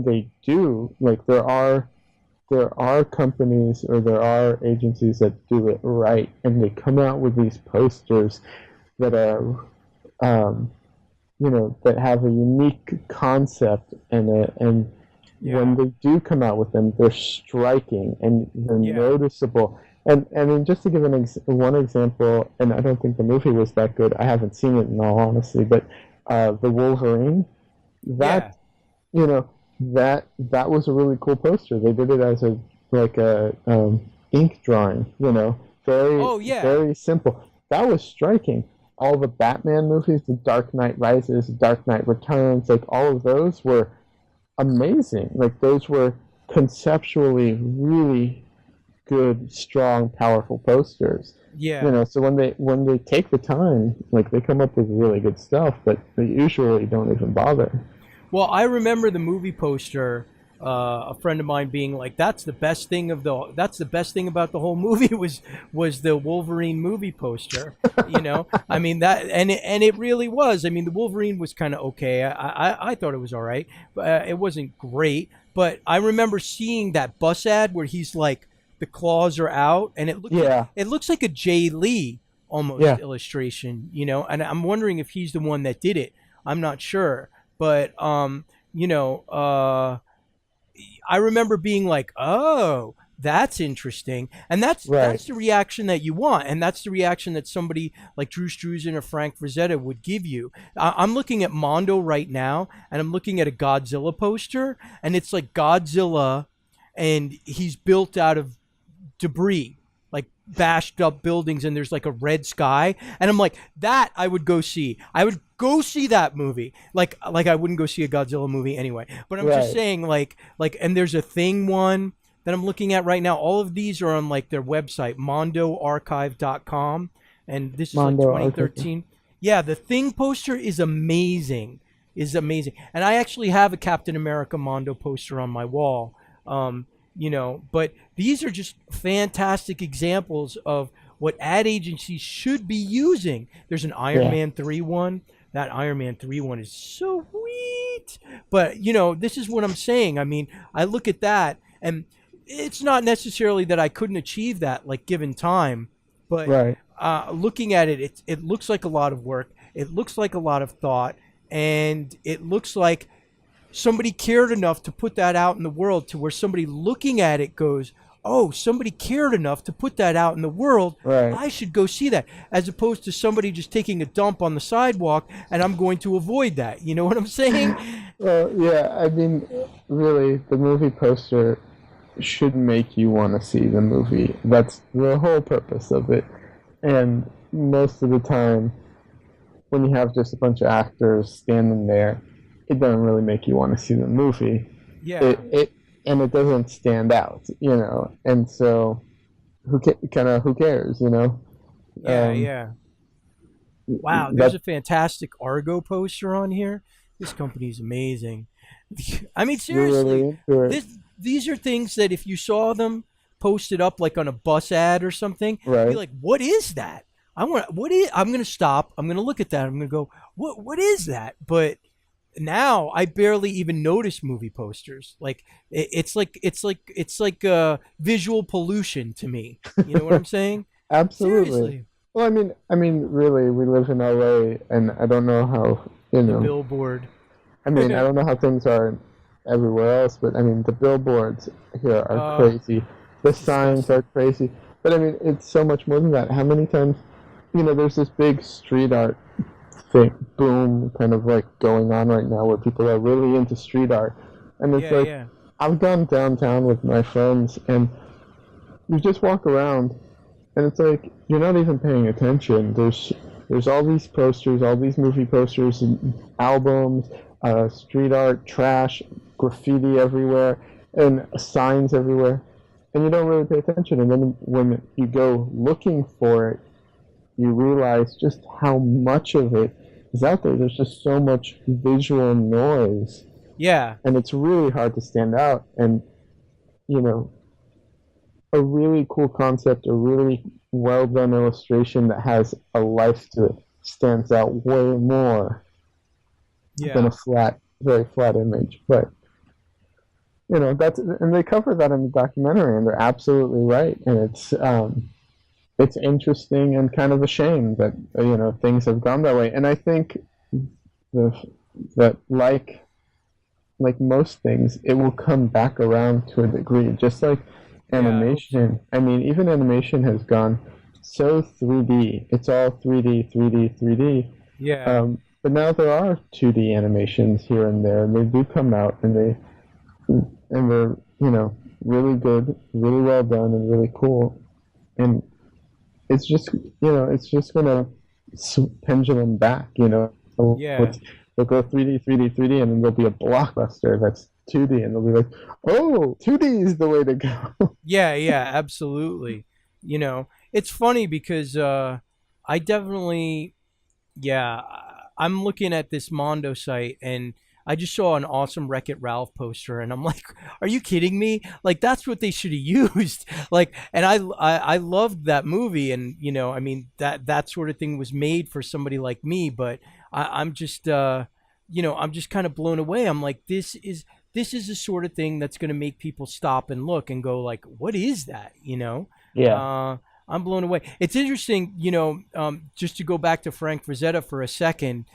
they do, like there are companies or there are agencies that do it right, and they come out with these posters that are um, that have a unique concept and when they do come out with them, they're striking and they're noticeable. And I mean, just to give one example, and I don't think the movie was that good. I haven't seen it in all honesty, but the Wolverine, that that was a really cool poster. They did it as a ink drawing, very simple. That was striking. All the Batman movies, The Dark Knight Rises, The Dark Knight Returns, like all of those were amazing. Like those were conceptually really good, strong, powerful posters. Yeah. So when they take the time, like they come up with really good stuff, but they usually don't even bother. Well, I remember the movie poster. A friend of mine being like, "That's the best thing about the whole movie was the Wolverine movie poster." I mean that, and it really was. I mean, the Wolverine was kind of okay. I thought it was all right, but it wasn't great. But I remember seeing that bus ad where he's like, the claws are out, and it looks like a Jay Lee almost illustration, And I'm wondering if he's the one that did it. I'm not sure, but I remember being like, "Oh, that's interesting," and that's the reaction that you want, and that's the reaction that somebody like Drew Struzan or Frank Frazetta would give you. I'm looking at Mondo right now, and I'm looking at a Godzilla poster, and it's like Godzilla, and he's built out of debris, like bashed up buildings, and there's like a red sky, and I'm like, that I would go see. I would go see that movie. Like I wouldn't go see a Godzilla movie anyway. But I'm just saying, like, and there's a Thing one that I'm looking at right now. All of these are on like their website, mondoarchive.com, and this is Mondo like 2013. Archive. Yeah, the Thing poster is amazing. And I actually have a Captain America Mondo poster on my wall. But these are just fantastic examples of what ad agencies should be using. There's an Iron Man 3 one. That Iron Man 3 one is so sweet. But, this is what I'm saying. I mean, I look at that, and it's not necessarily that I couldn't achieve that, like, given time. But looking at it, it looks like a lot of work. It looks like a lot of thought. And it looks like somebody cared enough to put that out in the world to where somebody looking at it goes, "Oh, somebody cared enough to put that out in the world. I should go see that," as opposed to somebody just taking a dump on the sidewalk, and I'm going to avoid that. You know what I'm saying? Well, yeah. I mean, really, the movie poster should make you want to see the movie. That's the whole purpose of it. And most of the time, when you have just a bunch of actors standing there, it doesn't really make you want to see the movie. Yeah. And it doesn't stand out, And so, who cares, Yeah. Wow, there's a fantastic Argo poster on here. This company's amazing. I mean, seriously, these are things that if you saw them posted up like on a bus ad or something, you'd be like, "What is that? I'm gonna stop. I'm gonna look at that. I'm gonna go, what is that?" But now I barely even notice movie posters. Like it's like visual pollution to me. You know what I'm saying? Absolutely. Seriously. Well, I mean, really, we live in LA, and I don't know how The billboard. I mean, I don't know how things are everywhere else, but I mean, the billboards here are crazy. The signs are crazy. But I mean, it's so much more than that. How many times, there's this big street art thing, boom, kind of like going on right now where people are really into street art. And it's I've gone downtown with my friends, and you just walk around, and it's like, you're not even paying attention. There's all these posters, all these movie posters, and albums, street art, trash, graffiti everywhere, and signs everywhere. And you don't really pay attention. And then when you go looking for it, you realize just how much of it is out there. There's just so much visual noise. Yeah. And it's really hard to stand out. And, a really cool concept, a really well-done illustration that has a life to it stands out way more than a very flat image. But, and they cover that in the documentary, and they're absolutely right. And it's interesting and kind of a shame that, things have gone that way. And I think the that like most things, it will come back around to a degree. Just like animation. I mean, even animation has gone so 3D. It's all 3D, 3D, 3D. Yeah. But now there are 2D animations here and there, and they do come out, and they're really good, really well done, and really cool. And it's just it's just gonna pendulum back. Yeah. They'll go 3D, 3D, 3D, and then there'll be a blockbuster that's 2D, and they'll be like, oh, 2D is the way to go. Yeah, yeah, absolutely. It's funny because I definitely, yeah, I'm looking at this Mondo site and I just saw an awesome Wreck-It Ralph poster and I'm like, are you kidding me? Like that's what they should have used. Like, and I loved that movie, and I mean that sort of thing was made for somebody like me, but I'm just I'm just kind of blown away. I'm like, this is the sort of thing that's going to make people stop and look and go like, what is that? Yeah. I'm blown away. It's interesting, just to go back to Frank Frazetta for a second.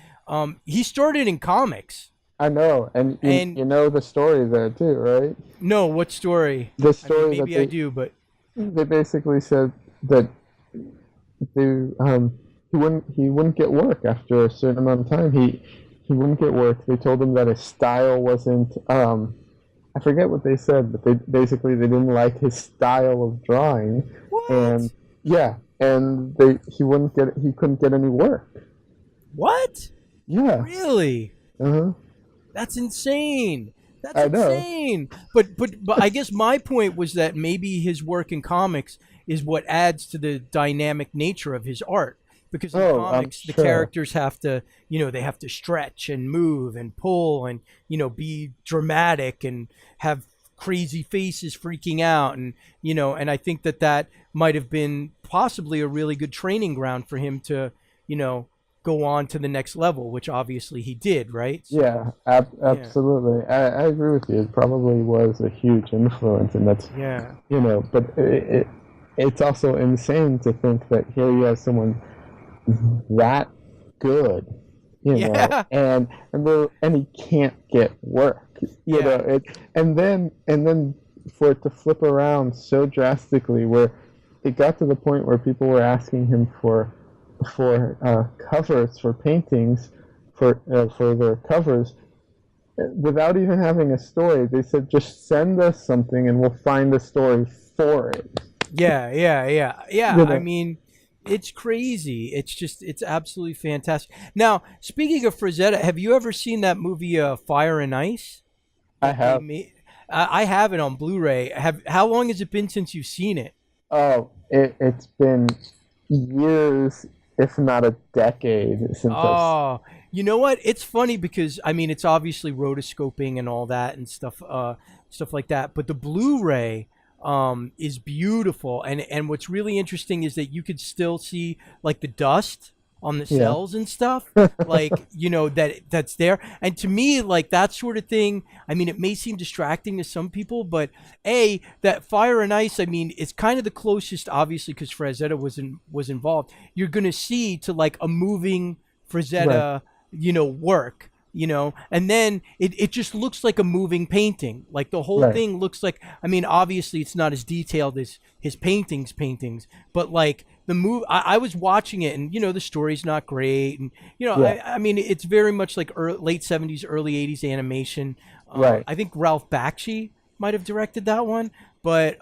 He started in comics. I know, and you know the story there too, right? No, what story? The story I mean, maybe that I do, but they basically said that he wouldn't get work after a certain amount of time. He wouldn't get work. They told him that his style wasn't. I forget what they said, but they didn't like his style of drawing, what? and he couldn't get any work. What? Yeah. Really? Uh-huh. That's insane. That's I know. insane. But I guess my point was that maybe his work in comics is what adds to the dynamic nature of his art. Because in comics, the characters have to, they have to stretch and move and pull and, be dramatic and have crazy faces freaking out. And, and I think that might have been possibly a really good training ground for him to, go on to the next level, which obviously he did, right? So, Yeah, absolutely. Yeah. I agree with you. It probably was a huge influence, and that's but it's also insane to think that here you have someone that good, and he can't get work, and then for it to flip around so drastically, where it got to the point where people were asking him for covers for paintings for their covers without even having a story. They said, just send us something and we'll find a story for it. Yeah. I mean, it's crazy. It's absolutely fantastic. Now, speaking of Frazetta, have you ever seen that movie Fire and Ice? I have. I have it on Blu-ray. How long has it been since you've seen it? Oh, it's been years, if not a decade, since you know what? It's funny because I mean, it's obviously rotoscoping and all that and stuff like that. But the Blu-ray is beautiful, and what's really interesting is that you could still see like the dust on the cells and stuff, like that's there. And to me, like that sort of thing, I mean, it may seem distracting to some people, but that Fire and Ice, I mean, it's kind of the closest, obviously, because Frazetta was involved. You're gonna see to like a moving Frazetta, work. And then it just looks like a moving painting. Like the whole thing looks like, I mean, obviously it's not as detailed as his paintings, but like the I was watching it and, the story's not great. And, I mean, it's very much like late 70s, early 80s animation. I think Ralph Bakshi might have directed that one, but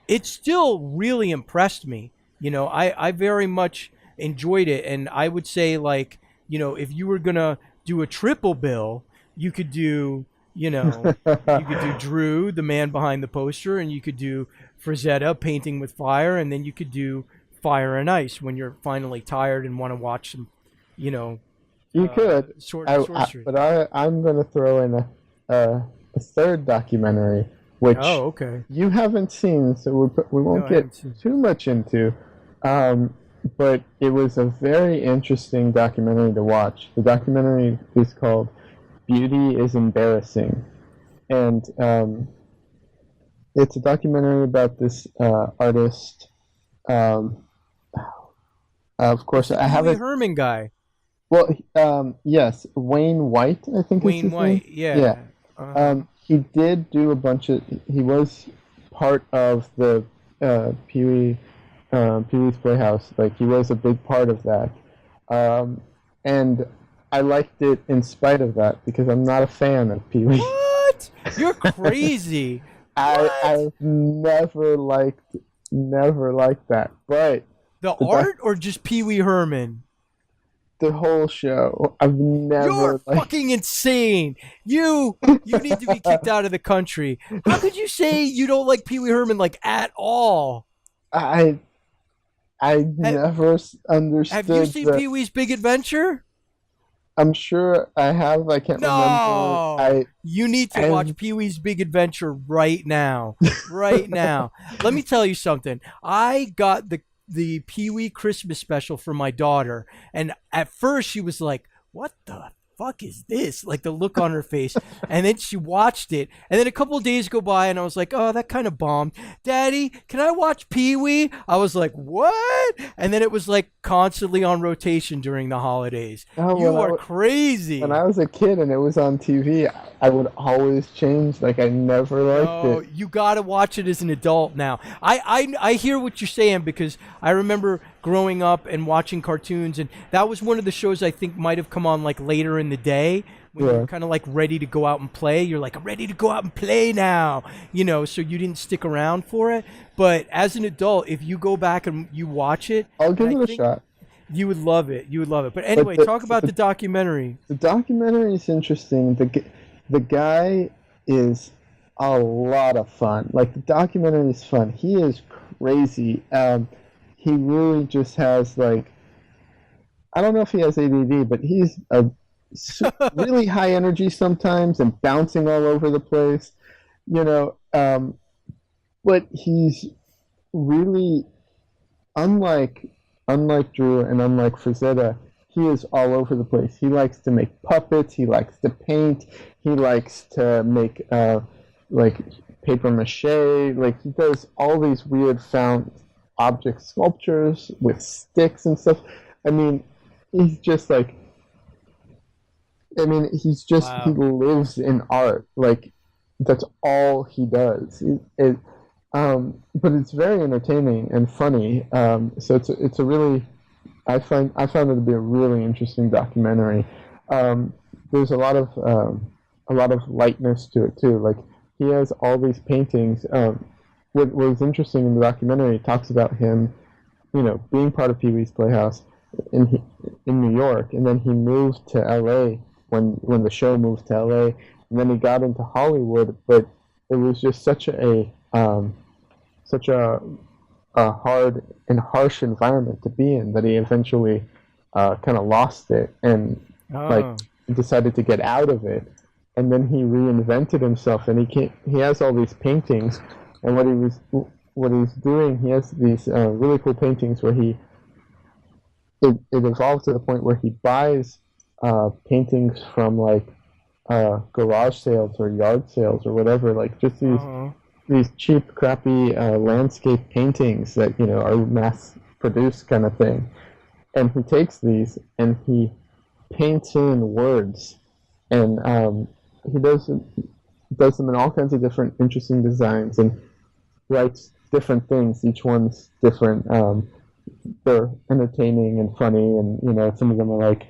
it still really impressed me. I very much enjoyed it. And I would say like, if you were gonna do a triple bill, you could do, you could do Drew, the man behind the poster, and you could do Frazetta painting with fire, and then you could do Fire and Ice when you're finally tired and want to watch some, you could. Sorcery. But I'm gonna throw in a third documentary, which you haven't seen, so we won't get too much into. But it was a very interesting documentary to watch. The documentary is called Beauty is Embarrasing. And it's a documentary about this artist. Of course, I haven't... Herman guy. Well, yes, Wayne White, I think is Wayne his name. White, Yeah. yeah. Uh-huh. He did do a bunch of. He was part of the Pee Wee's Playhouse. Like he was a big part of that, um, and I liked it in spite of that because I'm not a fan of Pee Wee. What? You're crazy. What? I've never liked that, but The the doc- art or just Pee Wee Herman? the whole show I've You're never liked. fucking insane. You need to be kicked out of the country. How could you say you don't like Pee Wee Herman like at all? I I Have, never have you understood seen that. Pee Wee's Big Adventure? I'm sure I have. I can't remember. No. You need to I watch Pee Wee's Big Adventure right now. Right now. Let me tell you something. I got the Pee Wee Christmas special for my daughter, and at first she was like, "What the fuck is this?" Like the look on her face. And then she watched it, and then a couple of days go by, and I was like, "Oh, that kind of bombed." Daddy, can I watch Pee Wee? I was like, "What?" And then it was like constantly on rotation during the holidays. oh, You are crazy. when I was a kid and it was on TV, I would always change. Like I never liked No, it. you got to watch it as an adult now. I hear what you're saying because I remember growing up and watching cartoons, and that was one of the shows I think might have come on like later in the day when you Yeah. were kind of like ready to go out and play. You're like, I'm ready to go out and play now, so you didn't stick around for it. But as an adult, if you go back and you watch it, I'll give and I it a think shot. you would love it. You would love it. But anyway, the, talk about the documentary. the documentary is interesting. The guy is a lot of fun. Like the documentary is fun. He is crazy. He really just has like I don't know if he has ADD, but he's really high energy sometimes and bouncing all over the place. You know, but he's really unlike Drew and unlike Frazetta, he is all over the place. He likes to make puppets. He likes to paint. He likes to make like paper mache. Like he does all these weird found object sculptures with sticks and stuff. I mean, he's just like. I mean, he Wow. lives in art. Like that's all he does. But it's very entertaining and funny. So it's a really I found it to be a really interesting documentary. There's a lot of lightness to it too. Like he has all these paintings. What was interesting in the documentary, it talks about him, being part of Pee Wee's Playhouse in New York, and then he moved to L.A. when the show moved to L.A. and then he got into Hollywood, but it was just such a hard and harsh environment to be in that he eventually kind of lost it and like Oh. decided to get out of it, and then he reinvented himself and he has all these paintings, and what he's doing, he has these really cool paintings where it evolved to the point where he buys paintings from like garage sales or yard sales or whatever, like just Uh-huh. these cheap, crappy landscape paintings that are mass produced kind of thing. And he takes these and he paints in words, and he does them in all kinds of different interesting designs and writes different things. Each one's different. They're entertaining and funny, and some of them are like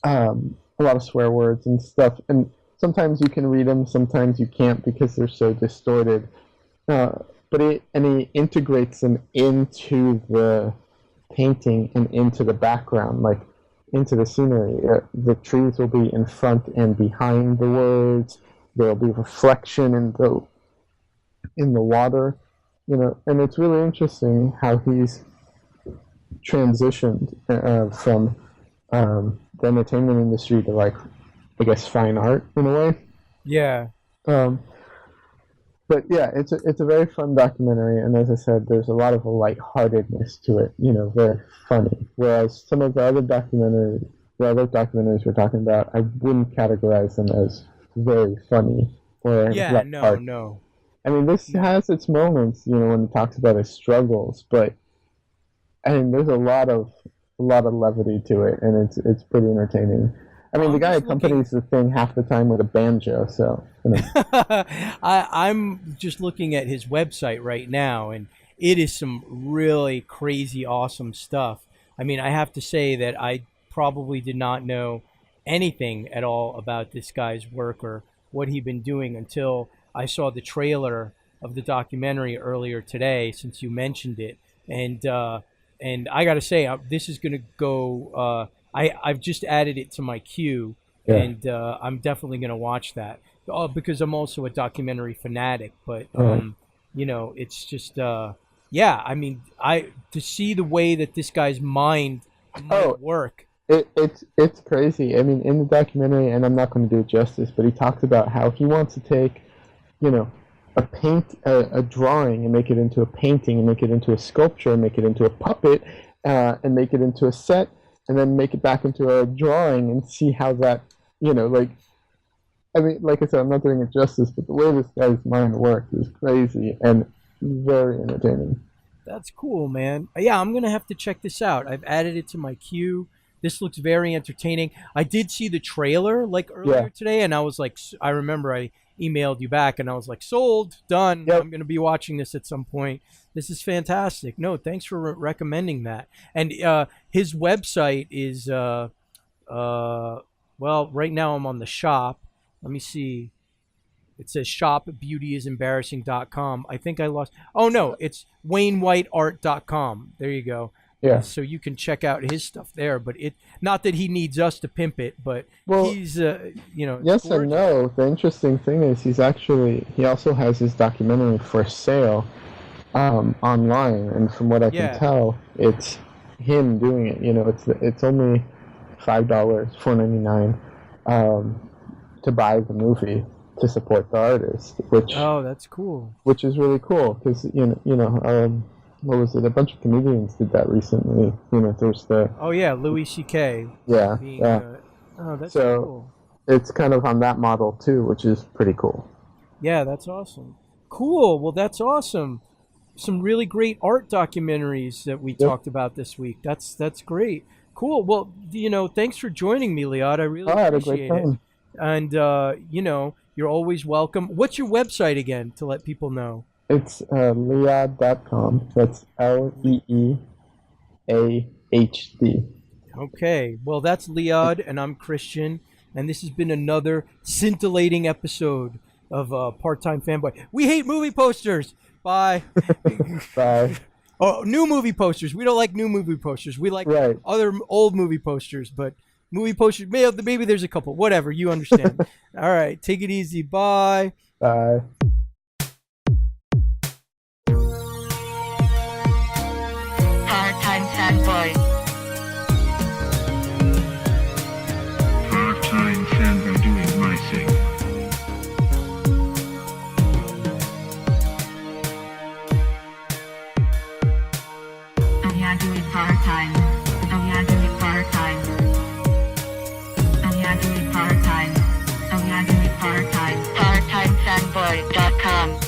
a lot of swear words and stuff. And sometimes you can read them, sometimes you can't because they're so distorted. Uh, he integrates them into the painting and into the background, like into the scenery. The trees will be in front and behind the words. There'll be reflection in the water, and it's really interesting how he's transitioned from the entertainment industry to like, I guess, fine art in a way. Yeah. Um, but yeah, it's a very fun documentary, and as I said, there's a lot of lightheartedness to it. Very funny. Whereas some of the other documentaries we're talking about, I wouldn't categorize them as very funny or Yeah, no, lighthearted. no. I mean, this No. has its moments, when it talks about his struggles, but I mean, there's a lot of a lot of levity to it, and it's pretty entertaining. I mean, the guy accompanies the thing half the time with a banjo, so. You know. I'm just looking at his website right now, and it is some really crazy, awesome stuff. I mean, I have to say that I probably did not know anything at all about this guy's work or what he'd been doing until I saw the trailer of the documentary earlier today, since you mentioned it. And I got to say, this is going to go. I've just added it to my queue, and I'm definitely going to watch that. Because I'm also a documentary fanatic. But you know, it's just yeah. I mean, to see the way that this guy's mind might work. It's crazy. I mean, in the documentary, and I'm not going to do it justice, but he talks about how he wants to take, you know, a drawing and make it into a painting and make it into a sculpture and make it into a puppet and make it into a set and then make it back into a drawing and see how that, you know, like, I mean, like I said, I'm not doing it justice, but the way this guy's mind works is crazy and very entertaining. That's cool, man. Yeah, I'm going to have to check this out. I've added it to my queue. This looks very entertaining. I did see the trailer like earlier today, and I was like, I remember I emailed you back, and I was like, sold, done. Yep. I'm going to be watching this at some point. This is fantastic. No, thanks for recommending that. And his website is, well, right now I'm on the shop. Let me see. It says shopbeautyisembarrassing.com. I think I lost. Oh, no, it's waynewhiteart.com. There you go. Yeah. So you can check out his stuff there, but not that he needs us to pimp it, but he's you know. Yes and no. The interesting thing is he also has his documentary for sale online, and from what I can tell, it's him doing it. You know, it's only $5, $4.99 to buy the movie to support the artist, which that's cool. Which is really cool because you know. What was it? A bunch of comedians did that recently. You know, there's Louis C.K. Yeah, that's so cool. It's kind of on that model too, which is pretty cool. Yeah, that's awesome. Cool. Well, that's awesome. Some really great art documentaries that we talked about this week. That's great. Cool. Well, you know, thanks for joining me, Leeahd. I really appreciate it. And you know, you're always welcome. What's your website again to let people know? It's leeahd.com. That's LEEAHD. Okay. Well, that's Leeahd, and I'm Kristian, and this has been another scintillating episode of Part-Time Fanboy. We hate movie posters. Bye. Bye. Oh, new movie posters. We don't like new movie posters. We like other old movie posters, but movie posters, maybe there's a couple. Whatever. You understand. All right. Take it easy. Bye. Bye. Part-Time Fanboy. Part-Time Fanboy doing my thing. Oh yeah, doing part-time. Oh yeah, doing part-time. Oh yeah, doing part-time. Oh yeah, doing part-time. PartTimeFanboy.com.